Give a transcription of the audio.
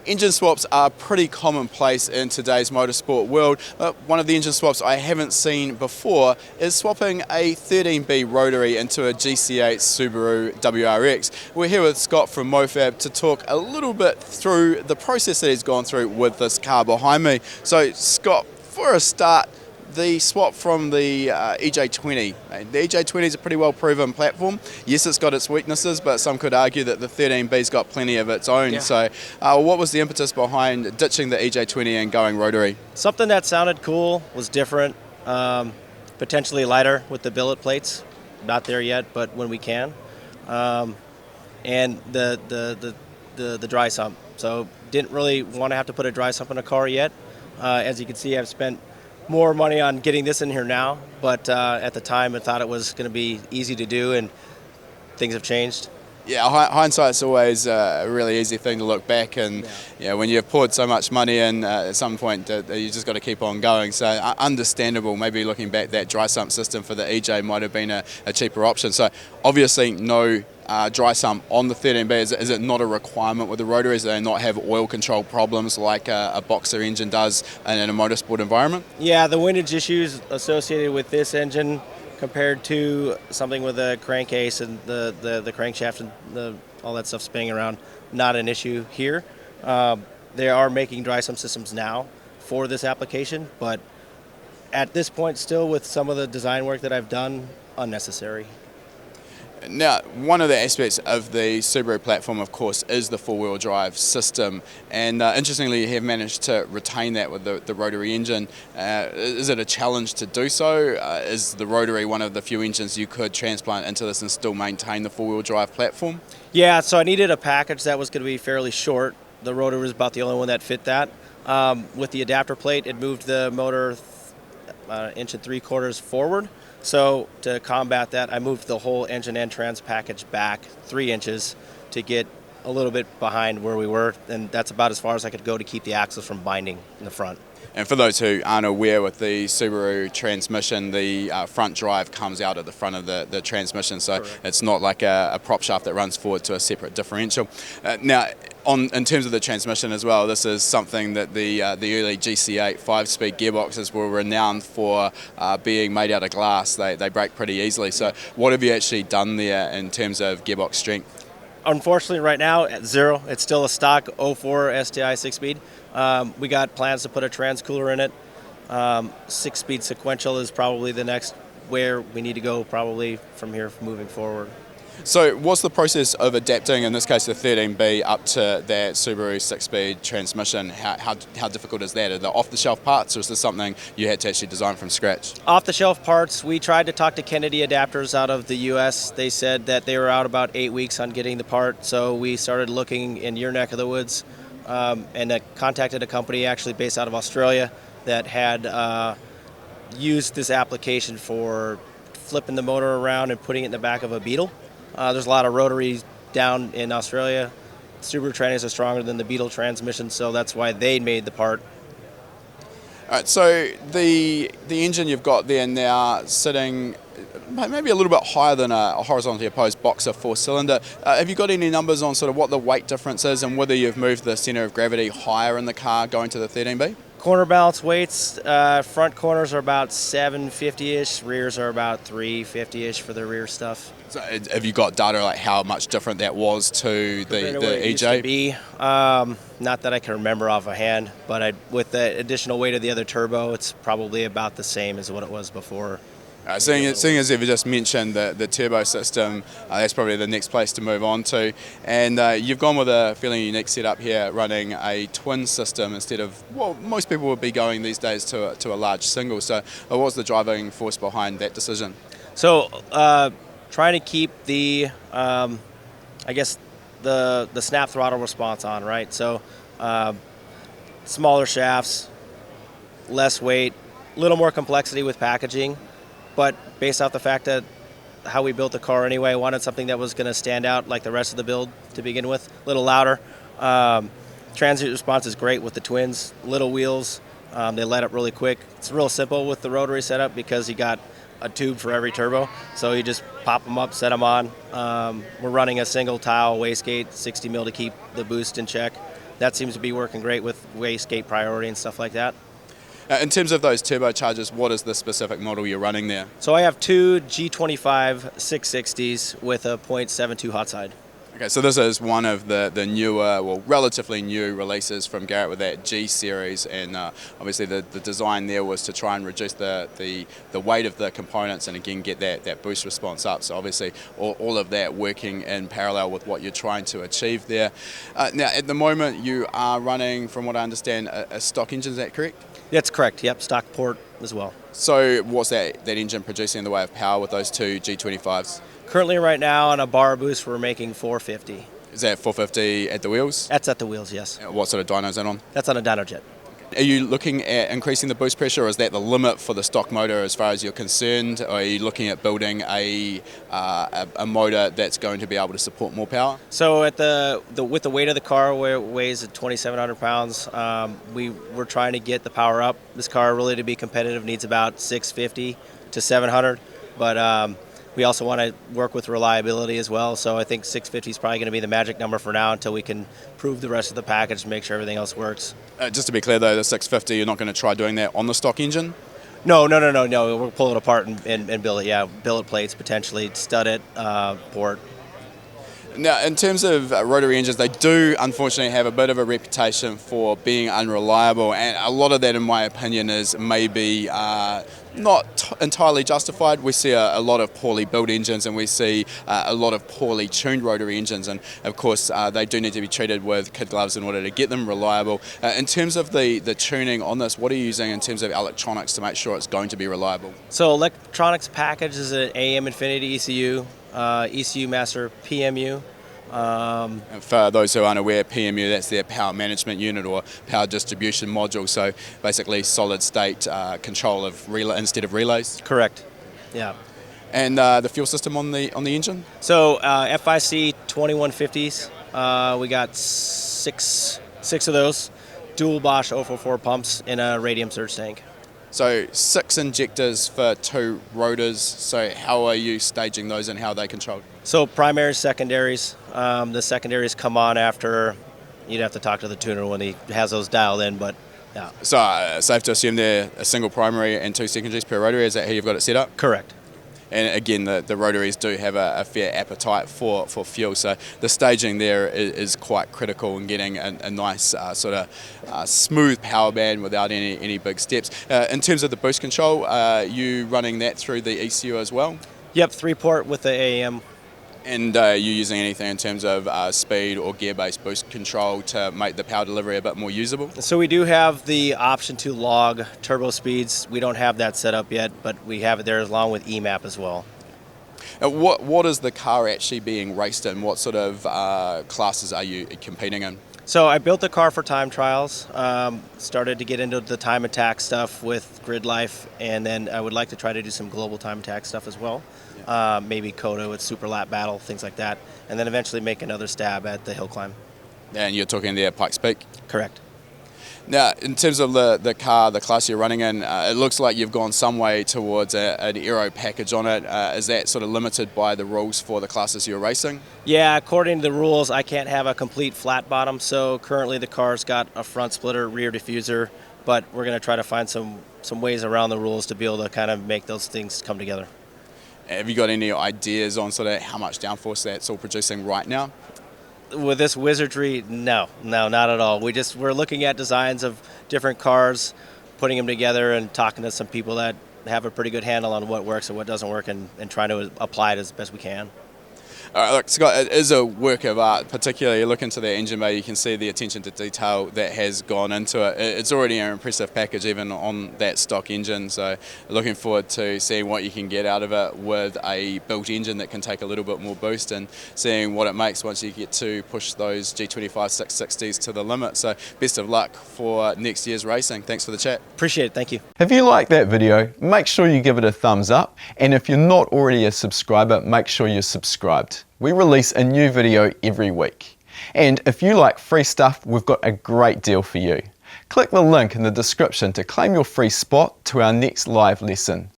Engine swaps are pretty commonplace in today's motorsport world. One of the engine swaps I haven't seen before is swapping a 13B Rotary into a GC8 Subaru WRX. We're here with Scott from MoFab to talk a little bit through the process that he's gone through with this car behind me. So Scott, for a start, the swap from the EJ20. The EJ20 is a pretty well proven platform. Yes, it's got its weaknesses, but some could argue that the 13B's got plenty of its own. Yeah. So what was the impetus behind ditching the EJ20 and going Rotary? Something that sounded cool, was different, potentially lighter with the billet plates. Not there yet, but when we can. And the dry sump. So didn't really want to have to put a dry sump in a car yet. As you can see, I've spent more money on getting this in here now, but at the time I thought it was going to be easy to do, and things have changed. Yeah, hindsight's always a really easy thing to look back, and when you've poured so much money in, at some point you just got to keep on going. So understandable, maybe looking back, that dry sump system for the EJ might have been a cheaper option. So obviously no dry sump on the 13B. Is it not a requirement with the Rotary? Do they not have oil control problems like a boxer engine does in a motorsport environment? Yeah, the windage issues associated with this engine compared to something with a crankcase and the crankshaft and all that stuff spinning around, not an issue here. They are making dry sump systems now for this application, but at this point still, with some of the design work that I've done, unnecessary. Now, one of the aspects of the Subaru platform, of course, is the four-wheel drive system, and interestingly, you have managed to retain that with the Rotary engine. Is it a challenge to do so? Is the Rotary one of the few engines you could transplant into this and still maintain the four-wheel drive platform? Yeah, so I needed a package that was going to be fairly short. The Rotary was about the only one that fit that. With the adapter plate, it moved the motor 1 3/4 inches forward. So to combat that, I moved the whole engine and trans package back 3 inches to get a little bit behind where we were, and that's about as far as I could go to keep the axles from binding in the front. And for those who aren't aware, with the Subaru transmission, the front drive comes out at the front of the transmission, so correct. It's not like a prop shaft that runs forward to a separate differential. Now, in terms of the transmission as well, this is something that the early GC8 5-speed gearboxes were renowned for being made out of glass. They break pretty easily. So what have you actually done there in terms of gearbox strength? Unfortunately, right now, at 0. It's still a stock 04 STI 6-speed. We got plans to put a trans cooler in it. 6-speed sequential is probably the next where we need to go probably from here moving forward. So what's the process of adapting, in this case the 13B, up to that Subaru 6-speed transmission? How difficult is that? Are they off-the-shelf parts, or is this something you had to actually design from scratch? Off-the-shelf parts. We tried to talk to Kennedy Adapters out of the U.S. They said that they were out about 8 weeks on getting the part, so we started looking in your neck of the woods, and contacted a company actually based out of Australia that had used this application for flipping the motor around and putting it in the back of a Beetle. There's a lot of Rotaries down in Australia. Subaru trannies are stronger than the Beetle transmission, so that's why they made the part. All right, so the engine you've got there now sitting maybe a little bit higher than a horizontally opposed boxer 4-cylinder. Have you got any numbers on sort of what the weight difference is and whether you've moved the centre of gravity higher in the car going to the 13B? Corner balance weights, front corners are about 750-ish, rears are about 350-ish for the rear stuff. So have you got data like how much different that was to the EJ? Used to be. Not that I can remember off a hand, but with the additional weight of the other turbo, it's probably about the same as what it was before. Seeing as you've just mentioned the turbo system, that's probably the next place to move on to. And you've gone with a fairly unique setup here, running a twin system instead of, well, most people would be going these days to a large single. So what was the driving force behind that decision? So trying to keep the, I guess, the snap throttle response on, right? So smaller shafts, less weight, a little more complexity with packaging. But based off the fact that how we built the car anyway, I wanted something that was going to stand out like the rest of the build to begin with, a little louder. Transient response is great with the twins, little wheels. They let up really quick. It's real simple with the Rotary setup because you got a tube for every turbo. So you just pop them up, set them on. We're running a single tile wastegate, 60 mil to keep the boost in check. that seems to be working great with wastegate priority and stuff like that. In terms of those turbochargers, what is the specific model you're running there? So I have two G25-660s with a .72 hot side. Okay, so this is one of the newer, well, relatively new releases from Garrett with that G series, and obviously the design there was to try and reduce the weight of the components and again get that boost response up. So obviously all of that working in parallel with what you're trying to achieve there. Now at the moment you are running, from what I understand, a stock engine, is that correct? That's correct, yep, stock port as well. So what's that engine producing in the way of power with those two G25s? Currently right now on a bar boost we're making 450. Is that 450 at the wheels? That's at the wheels, yes. What sort of dyno is that on? That's on a dyno jet. Are you looking at increasing the boost pressure, or is that the limit for the stock motor as far as you're concerned? Or are you looking at building a motor that's going to be able to support more power? So at with the weight of the car, where it weighs at 2,700 pounds, we're trying to get the power up. This car really to be competitive needs about 650 to 700, but we also want to work with reliability as well, so I think 650 is probably going to be the magic number for now until we can prove the rest of the package and make sure everything else works. Just to be clear though, the 650, you're not going to try doing that on the stock engine? No. We'll pull it apart and build it, yeah. Billet plates, potentially, stud it, port. Now, in terms of rotary engines, they do unfortunately have a bit of a reputation for being unreliable, and a lot of that, in my opinion, is maybe not entirely justified. We see a lot of poorly built engines, and we see a lot of poorly tuned rotary engines, and of course they do need to be treated with kid gloves in order to get them reliable. In terms of the tuning on this, what are you using in terms of electronics to make sure it's going to be reliable? So electronics package is an AM Infinity ECU, ECU Master PMU. And for those who aren't aware, PMU, that's their power management unit or power distribution module, so basically solid state control of relay instead of relays. Correct, yeah. And the fuel system on the engine? So FIC 2150s, we got six of those, dual Bosch 044 pumps in a radium surge tank. So 6 injectors for 2 rotors. So how are you staging those and how are they controlled? So primaries, secondaries. The secondaries come on after. You'd have to talk to the tuner when he has those dialed in, but yeah. So safe to assume they're a single primary and 2 secondaries per rotary. Is that how you've got it set up? Correct. And again, the rotaries do have a fair appetite for fuel, so the staging there is quite critical in getting a nice sort of smooth power band without any big steps. In terms of the boost control, are you running that through the ECU as well? Yep, 3-port with the AM. And are you using anything in terms of speed or gear-based boost control to make the power delivery a bit more usable? So we do have the option to log turbo speeds. We don't have that set up yet, but we have it there along with EMAP as well. What is the car actually being raced in? What sort of classes are you competing in? So I built the car for time trials, started to get into the time attack stuff with Grid Life, and then I would like to try to do some global time attack stuff as well. Maybe COTA with Super Lap Battle, things like that, and then eventually make another stab at the hill climb. And you're talking there Pikes Peak? Correct. Now, in terms of the car, the class you're running in, it looks like you've gone some way towards an aero package on it. Is that sort of limited by the rules for the classes you're racing? Yeah, according to the rules, I can't have a complete flat bottom, so currently the car's got a front splitter, rear diffuser, but we're going to try to find some ways around the rules to be able to kind of make those things come together. Have you got any ideas on sort of how much downforce that's all producing right now? With this wizardry, no, not at all. We're looking at designs of different cars, putting them together and talking to some people that have a pretty good handle on what works and what doesn't work, and trying to apply it as best we can. Look, Scott, it is a work of art. Particularly, you look into the engine bay, you can see the attention to detail that has gone into it. It's already an impressive package, even on that stock engine. So, looking forward to seeing what you can get out of it with a built engine that can take a little bit more boost, and seeing what it makes once you get to push those G25-660s to the limit. So, best of luck for next year's racing. Thanks for the chat. Appreciate it. Thank you. If you like that video, make sure you give it a thumbs up, and if you're not already a subscriber, make sure you're subscribed. We release a new video every week. And if you like free stuff, we've got a great deal for you. Click the link in the description to claim your free spot to our next live lesson.